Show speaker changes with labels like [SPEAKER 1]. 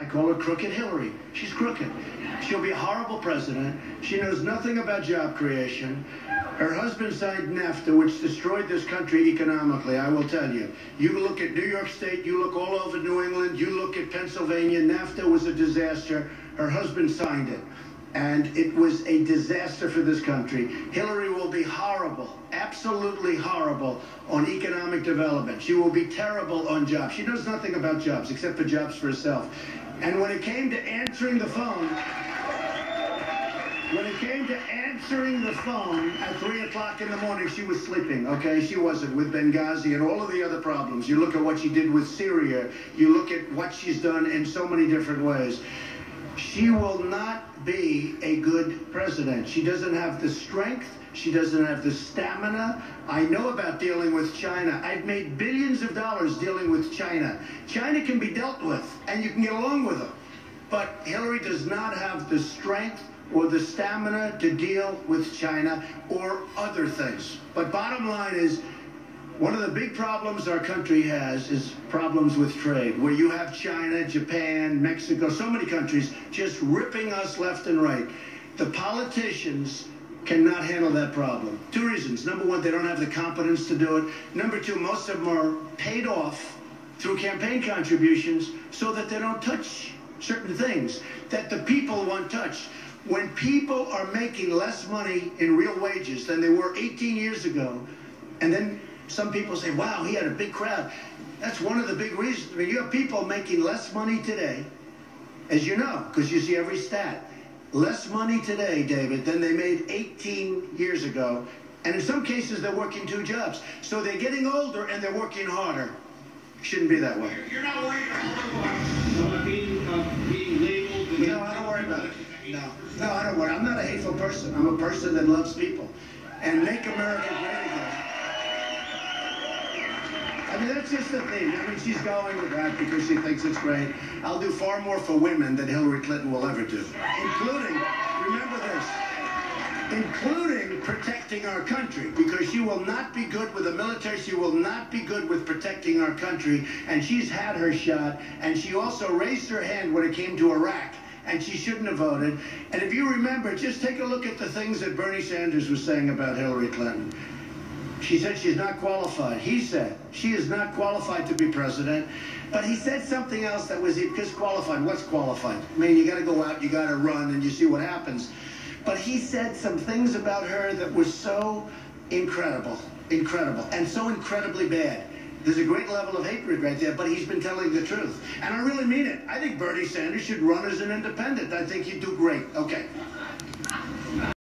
[SPEAKER 1] I call her Crooked Hillary. She's crooked. She'll be a horrible president. She knows nothing about job creation. Her husband signed NAFTA, which destroyed this country economically, I will tell you. You look at New York State, you look all over New England, you look at Pennsylvania, NAFTA was a disaster. Her husband signed it. And it was a disaster for this country. Hillary will be horrible, absolutely horrible on economic development. She will be terrible on jobs. She knows nothing about jobs, except for jobs for herself. And when it came to answering the phone, at 3 o'clock in the morning, she was sleeping, okay? She wasn't, with Benghazi and all of the other problems. You look at what she did with Syria. You look at what she's done in so many different ways. She will not be a good president. She doesn't have the strength. She doesn't have the stamina. I know about dealing with China. I've made billions of dollars dealing with China. China can be dealt with, and you can get along with them. But Hillary does not have the strength or the stamina to deal with China or other things. But bottom line is, one of the big problems our country has is problems with trade, where you have China, Japan, Mexico, so many countries just ripping us left and right. The politicians cannot handle that problem. Two reasons. Number one, they don't have the competence to do it. Number two, most of them are paid off through campaign contributions so that they don't touch certain things that the people want touched. When people are making less money in real wages than they were 18 years ago, and then some people say, wow, he had a big crowd. That's one of the big reasons. I mean, you have people making less money today, as you know, because you see every stat. Less money today, David, than they made 18 years ago. And in some cases, they're working 2 jobs. So they're getting older and they're working harder. Shouldn't be that way.
[SPEAKER 2] You're not worried about being labeled?
[SPEAKER 1] No, I don't worry about it. No, I don't worry. I'm not a hateful person. I'm a person that loves people. And make America great again. I mean, that's just the thing. I mean, she's going with that because she thinks it's great. I'll do far more for women than Hillary Clinton will ever do. Including, remember this, including protecting our country, because she will not be good with the military. She will not be good with protecting our country. And she's had her shot. And she also raised her hand when it came to Iraq. And she shouldn't have voted. And if you remember, just take a look at the things that Bernie Sanders was saying about Hillary Clinton. She said she's not qualified. He said she is not qualified to be president. But he said something else that was disqualified. What's qualified? I mean, you got to go out, you got to run, and you see what happens. But he said some things about her that were so incredible, and so incredibly bad. There's a great level of hatred right there, but he's been telling the truth. And I really mean it. I think Bernie Sanders should run as an independent. I think he'd do great. Okay.